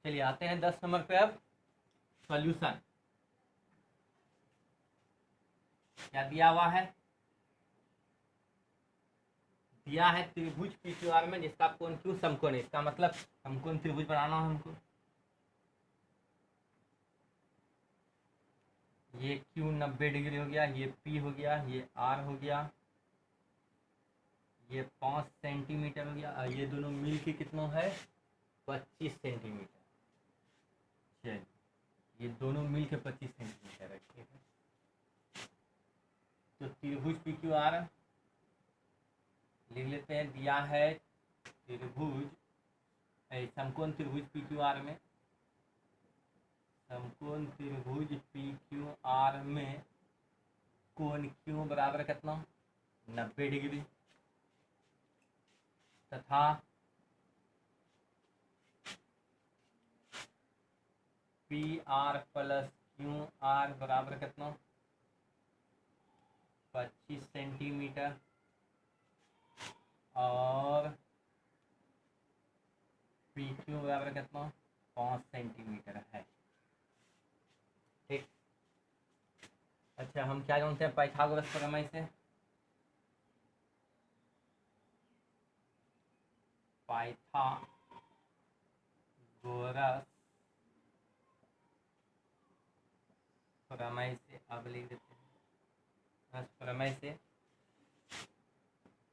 चलिए आते हैं 10 नंबर पे। अब सॉल्यूशन क्या दिया हुआ है? दिया है त्रिभुज PQR में जिसका कोण Q समकोण है। इसका मतलब समकोण त्रिभुज बनाना है हमको। ये Q 90 डिग्री हो गया, ये P हो गया, ये R हो गया, ये 5 सेंटीमीटर हो गया, और ये दोनों मिल के कितना है? 25 सेंटीमीटर। चलिए ये दोनों मिल के 25 सेंटीमीटर है। ठीक है, तो त्रिभुज PQR लिख लेते हैं। दिया है त्रिभुज समकोण त्रिभुज PQR में, समकोण त्रिभुज PQR में कोण Q बराबर कितना? 90 डिग्री, तथा PR प्लस QR बराबर कितना? 25 सेंटीमीटर, और PQ बराबर कितना? 5 सेंटीमीटर है। ठीक, अच्छा हम क्या जानते हैं पाइथागोरस प्रमेय से? पाइथागोरस प्रमेय से अब लिख देते हैं। प्रमेय से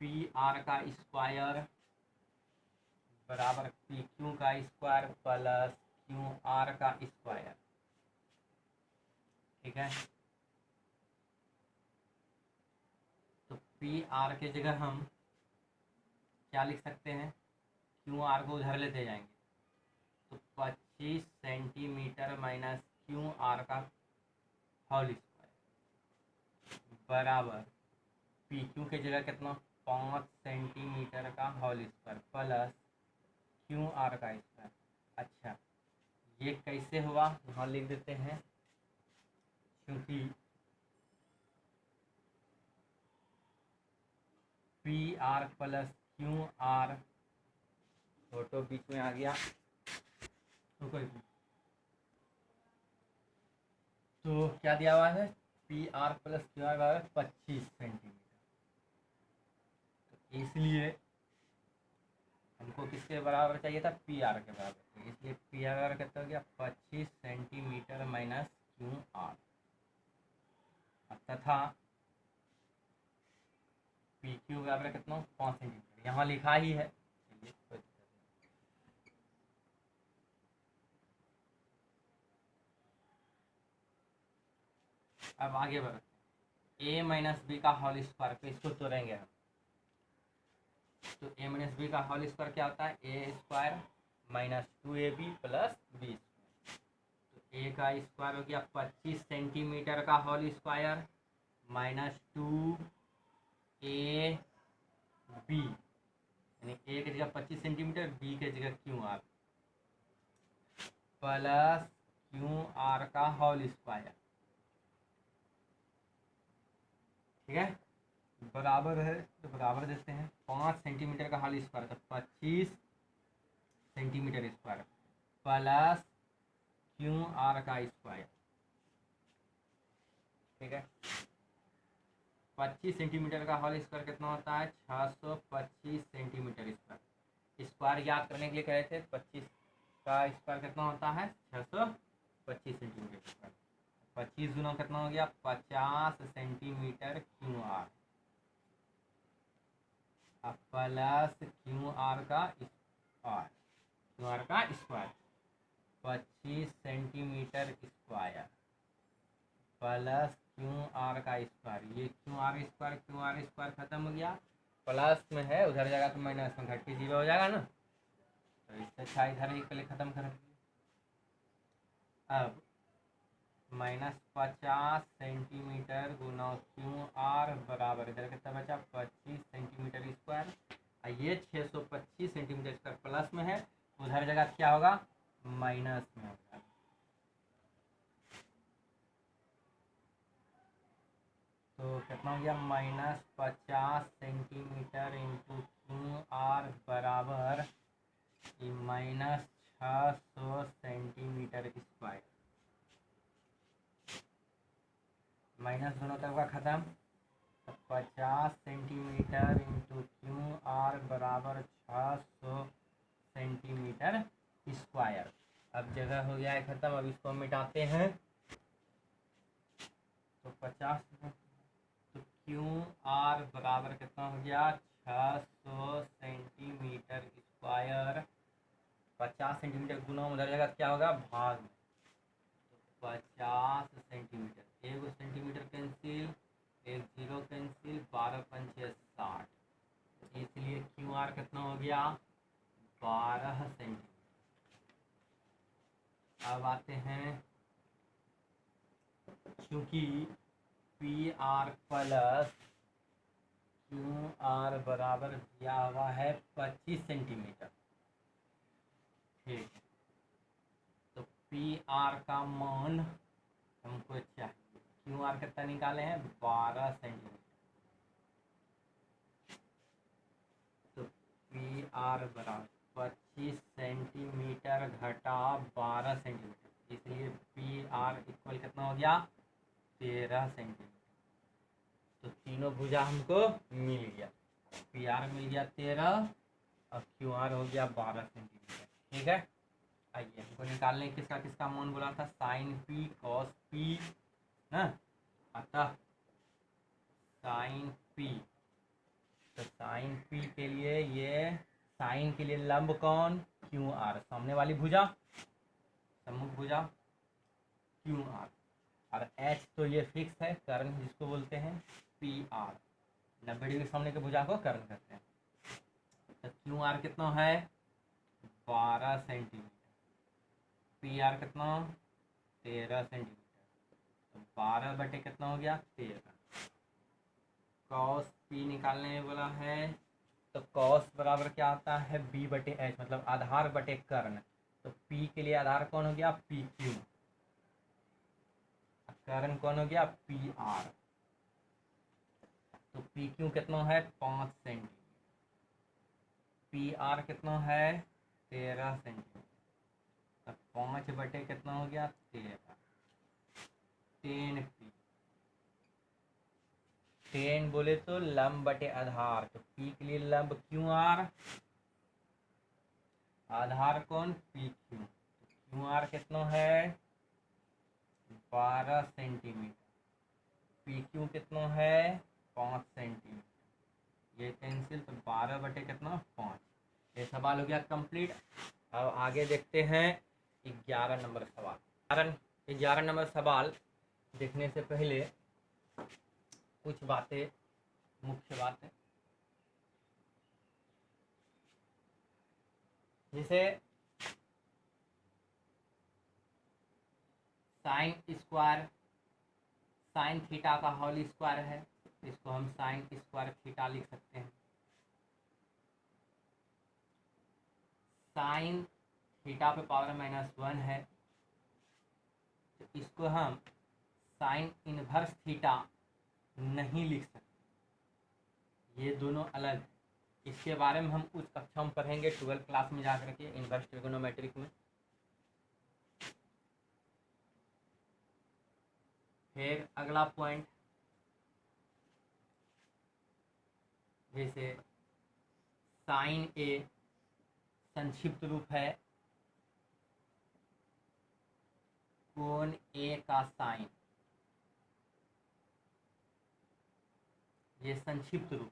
PR का स्क्वायर बराबर PQ का स्क्वायर प्लस QR का स्क्वायर। ठीक है, तो PR के जगह हम क्या लिख सकते हैं? QR को उधर लेते जाएंगे, तो 25 सेंटीमीटर माइनस QR का होल स्क्वायर बराबर PQ के जगह कितना? 5 सेंटीमीटर का होल स्क्वायर प्लस QR का स्क्वायर। अच्छा ये कैसे हुआ? यहाँ लिख देते हैं, क्योंकि PR प्लस QR फोटो बीच में आ गया, तो क्या दिया हुआ है? PR प्लस QR बराबर 25 सेंटीमीटर। तो इसलिए हमको किसके बराबर चाहिए था? PR के बराबर। तो इसलिए PR बराबर कितना हो गया? 25 सेंटीमीटर माइनस QR, तथा PQ बराबर कितना? 5 सेंटीमीटर। यहाँ लिखा ही है। अब आगे बढ़ते हैं। A माइनस बी का होल स्क्वायर पे इसको तोड़ेंगे हम। तो A माइनस बी का होल स्क्वायर क्या होता है? A square minus 2AB plus B। तो A का स्क्वायर हो गया 25 सेंटीमीटर का होल स्क्वायर माइनस 2AB, यानी A की जगह 25 सेंटीमीटर, B की जगह QR प्लस QR का होल स्क्वायर। ठीक है, बराबर है तो बराबर देते हैं। 5 सेंटीमीटर का होल स्क्वायर, तो 25 सेंटीमीटर स्क्वायर प्लस QR का स्क्वायर। ठीक है, 25 सेंटीमीटर का होल स्क्वायर कितना होता है? 625 सेंटीमीटर स्क्वायर। स्क्वायर याद करने के लिए कहे थे 25 का स्क्वायर कितना होता है? 625 सेंटीमीटर स्क्वायर। 25 गुना कितना हो गया? 50 सेंटीमीटर QR प्लस QR का स्क्वायर। QR का square 25 centimetre square plus QR का स्क्वायर। ये QR स्क्वायर खत्म हो गया, प्लस में है उधर जाएगा तो माइनस में घट के 0 हो जाएगा ना। तो इससे अच्छा इधर ही पहले खत्म कर दिए। अब -50 सेंटीमीटर गुना QR बराबर इधर कितना बचा? 25 सेंटीमीटर स्क्वायर। ये 625 सेंटीमीटर स्क्वायर प्लस में है, उधर जगह क्या होगा? माइनस में होगा। तो कितना हो गया? -50 सेंटीमीटर इंटू QR बराबर -600 सेंटीमीटर स्क्वायर। माइनस दोनों तरफ का खत्म, तो 50 सेंटीमीटर इंटू क्यू आर बराबर 600 सेंटीमीटर स्क्वायर। अब जगह हो गया है खत्म, अब इसको मिटाते हैं। तो 50, तो क्यू आर बराबर कितना हो गया 600 सेंटीमीटर स्क्वायर। 50 सेंटीमीटर गुना उधर जगह क्या होगा भाग में, तो 50 सेंटीमीटर, 1 सेंटीमीटर कैंसिल, 1 0 कैंसिल, 12 पंचे 60, इसलिए क्यू आर कितना हो गया 12 सेंटीमीटर। अब आते हैं, क्योंकि P R plus Q R बराबर दिया हुआ है 25 सेंटीमीटर, ठीक है। तो पी आर का मान हमको चाहिए, क्यू आर कितना निकाले हैं 12 सेंटीमीटर, तो पी आर बराबर 25 सेंटीमीटर घटा 12 सेंटीमीटर, इसलिए पी आर इक्वल कितना हो गया 13 सेंटीमीटर। तो तीनों भुजा हमको मिल गया, पी आर मिल गया 13 और क्यू आर हो गया 12 सेंटीमीटर, ठीक है। आइए हमको निकालने किसका किसका मान बोला था, साइन पी कॉस पी ना, अतः साइन पी, तो साइन पी के लिए ये साइन के लिए लंब कौन क्यू आर, सामने वाली भुजा सम्मुख भुजा क्यू आर, और एच तो ये फिक्स है, कर्ण जिसको बोलते हैं पी आर, 90 डिग्री सामने के भुजा को कर्ण कहते हैं। तो क्यू आर कितना है 12 सेंटीमीटर, पी आर कितना 13 सेंटीमीटर, तो 12 बटे कितना हो गया 13। कॉस पी निकालने में बोला है, तो कॉस बराबर क्या आता है बी बटे एच, मतलब आधार बटे कर्ण, तो पी के लिए आधार कौन हो गया पी क्यू, कर्ण कौन हो गया पी आर, तो पी क्यू कितना है 5 सेंटीमीटर, पी आर कितना है 13 सेंटीमीटर, तो 5 बटे कितना हो गया 13, 10 पी, 10 बोले तो लंब बटे आधार, तो पी के लिए लंब क्यू आर, आधार कौन पी क्यू, क्यू आर कितना है 12 सेंटीमीटर, पी क्यू कितना है 5 सेंटीमीटर, ये कैंसिल, तो 12 बटे कितना 5। ये सवाल हो गया कंप्लीट। अब आगे देखते हैं 11 नंबर सवाल। 11 नंबर सवाल देखने से पहले कुछ बातें, मुख्य बातें, जैसे साइन स्क्वायर, साइन थीटा का होल स्क्वायर है, इसको हम साइन स्क्वायर थीटा लिख सकते हैं। साइन थीटा पे पावर -1 है, तो इसको हम साइन इनवर्स थीटा नहीं लिख सकते, ये दोनों अलग है। इसके बारे में हम उस कक्षा में पढ़ेंगे 12th क्लास में जाकर के, इनवर्स ट्रिगोनोमेट्रिक में। फिर अगला पॉइंट, जैसे साइन ए संक्षिप्त रूप है कोण ए का साइन, ये संक्षिप्त रूप,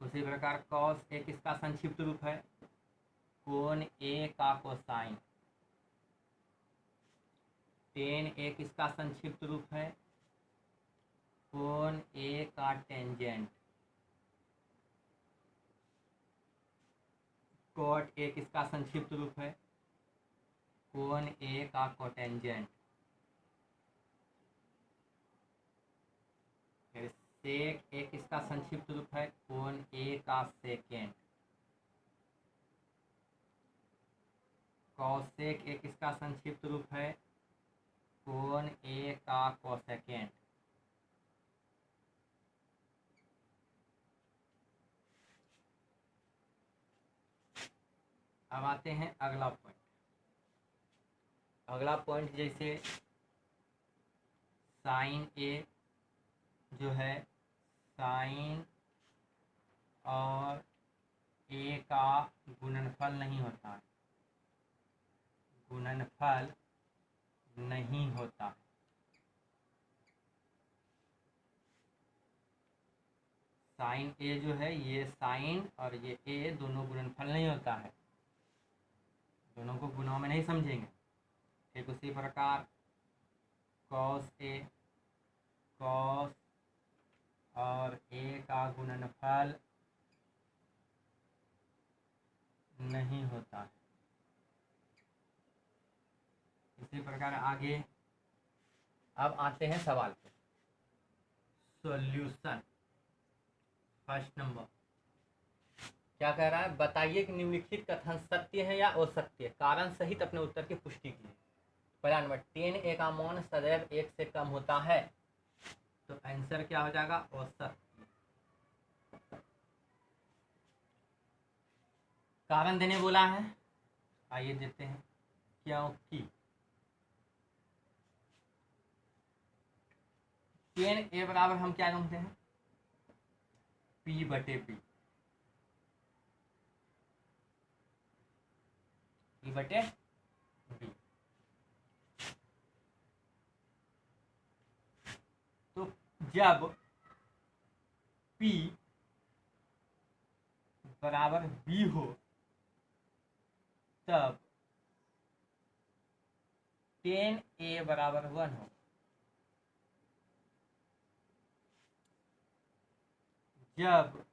उसी प्रकार कॉस ए किसका संक्षिप्त रूप है कोण ए का कोसाइन, टेन ए किसका संक्षिप्त रूप है कोण ए का टेंजेंट, कॉट ए किसका संक्षिप्त रूप है कोण ए का कोटेंजेंट, फिर सेक ए किसका संक्षिप्त रूप है कोण ए का सेकेंड, कॉसेक ए किसका संक्षिप्त रूप है कोण ए का कोसेकेंड, अब आते हैं अगला पॉइंट। अगला पॉइंट जैसे साइन ए जो है साइन और ए का गुणनफल नहीं होता है, गुणनफल नहीं होता है। साइन ए जो है ये साइन और ये ए दोनों गुणनफल नहीं होता है, दोनों को गुणों में नहीं समझेंगे। ठीक उसी प्रकार कॉस ए, कॉस और ए का गुणनफल नहीं होता है। इसी प्रकार आगे अब आते हैं सवाल पे। सॉल्यूशन फर्स्ट नंबर क्या कह रहा है, बताइए कि निम्नलिखित कथन सत्य है या असत्य, कारण सहित अपने उत्तर की पुष्टि कीजिए। पहला नंबर 10 ए का मान सदैव 1 से कम होता है, तो आंसर क्या हो जाएगा, असत्य। कारण देने बोला है, आइए देते हैं। क्योंकि 10 ए बराबर हम क्या जानते हैं, पी बटे बी, पी बटे बी। तो जब P बराबर B हो तब 10A बराबर 1 हो। जब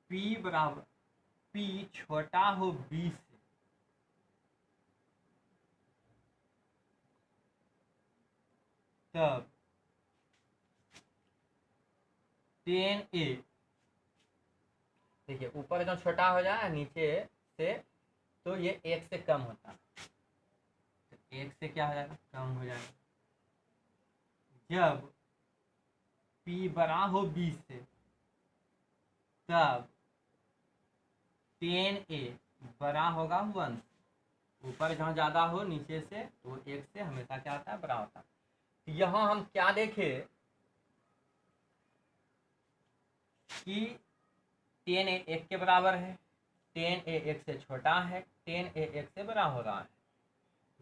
P बराबर P छोटा हो B से तब 10A, देखिए ऊपर जो छोटा हो जाए नीचे से तो ये 1 से कम होता है, तो 1 से क्या हो जाएगा, कम हो जाएगा। जब P बड़ा हो B से तब 10A बड़ा होगा 1, ऊपर जहाँ ज़्यादा हो नीचे से तो 1 से हमेशा क्या होता है, बड़ा होता है। यहाँ हम क्या देखें कि 10A 1 के बराबर है, 10A 1 से छोटा है, 10A 1 से बड़ा हो रहा है।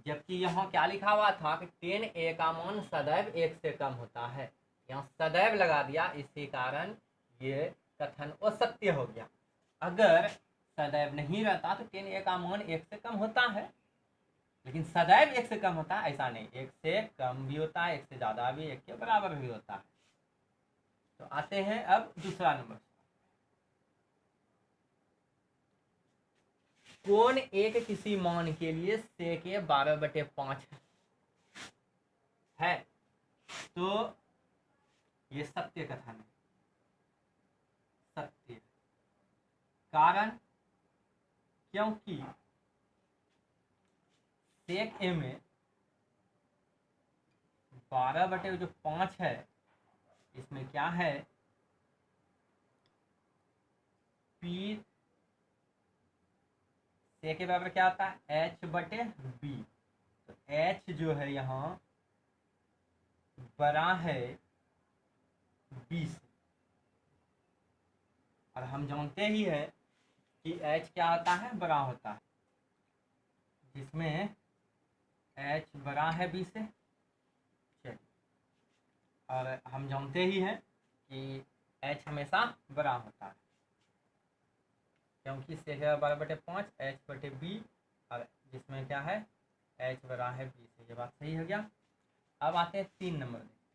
जबकि यहाँ क्या लिखा हुआ था कि 10A का मान सदैव 1 से कम होता है, यहाँ सदैव लगा दिया, इसी कारण ये कथन असत्य हो गया। अगर सदैव नहीं रहता तो 10A का मान 1 से कम होता है, लेकिन सदैव 1 से कम होता है ऐसा नहीं, 1 से कम भी होता है, 1 से ज़्यादा भी, 1 के बराबर भी होता है। तो आते हैं अब दूसरा नंबर। कोण एक किसी मान के लिए सेक 12/5 है, तो ये सत्य कथन है, सत्य। कारण क्योंकि सेक ए में 12/5 है, इसमें क्या है, पी सेक के बराबर क्या आता है, h/b। तो h जो है यहाँ बड़ा है b से, और हम जानते ही है कि h क्या होता है, बड़ा होता है, जिसमें h बड़ा है b से। चलिए, और हम जानते ही हैं कि h हमेशा बड़ा होता है, क्योंकि सेक 12/5 h/b, और जिसमें क्या है, h बड़ा है b से। ये बात सही हो गया। अब आते हैं 3 नंबर देखते हैं।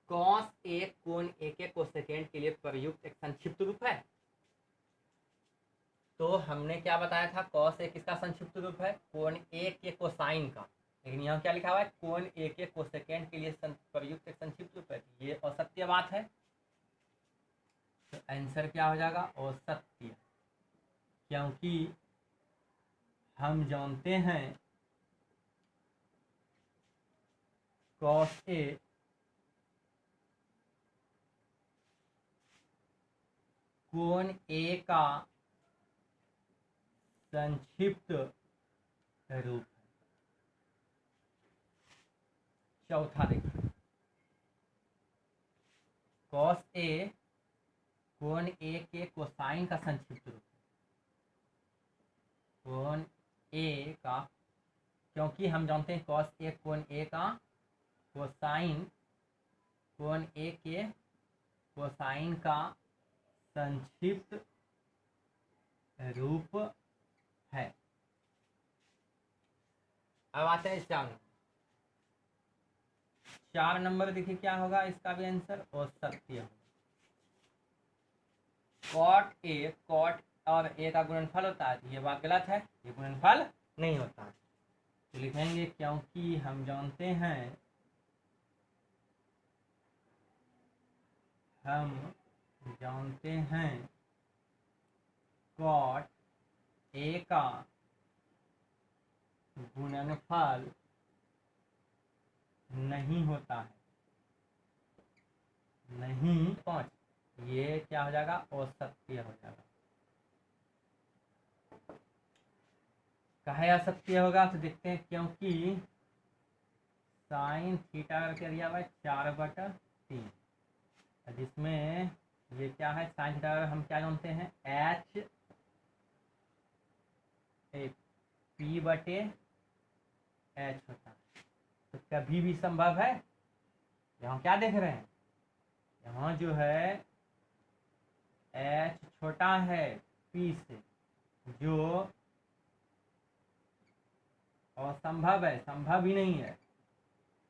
कॉस ए कोण ए के कोसेकेंड के लिए प्रयुक्त एक संक्षिप्त रूप है। तो हमने क्या बताया था, कॉस ए किसका संक्षिप्त रूप है, कोण ए के कोसाइन का, लेकिन यहाँ क्या लिखा हुआ है, कोण ए के कोसेकेंड के लिए प्रयुक्त एक संक्षिप्त रूप है। ये असत्य बात है, तो आंसर क्या हो जाएगा, असत्य। क्योंकि हम जानते हैं कॉस ए कोण ए का संक्षिप्त रूप है। चौथा देखिए, कॉस ए कोण ए के कोसाइन का संक्षिप्त रूप है। कोण ए का, क्योंकि हम जानते हैं कॉस ए कोण ए का कोसाइन, कोण ए के कोसाइन का संक्षिप्त रूप है। अब आते हैं 4 नंबर देखिए क्या होगा इसका भी आंसर, औसत्य होगा। कॉट और ए का गुणनफल होता है, ये बात गलत है, ये गुणनफल नहीं होता। तो लिखेंगे क्योंकि हम जानते हैं कॉट ए का गुणनफल नहीं होता है, नहीं 5, ये क्या हो जाएगा, औसत्य हो जाएगा। काहे असत्य होगा तो देखते हैं, क्योंकि साइन थीटा करके दिया हुआ है 4/3, जिसमें ये क्या है, साइन थीटा हम क्या जानते हैं, एच P/H होता है। तो कभी भी संभव है, यहाँ क्या देख रहे हैं, यहाँ जो है H छोटा है P से, जो असंभव है, संभव ही नहीं है।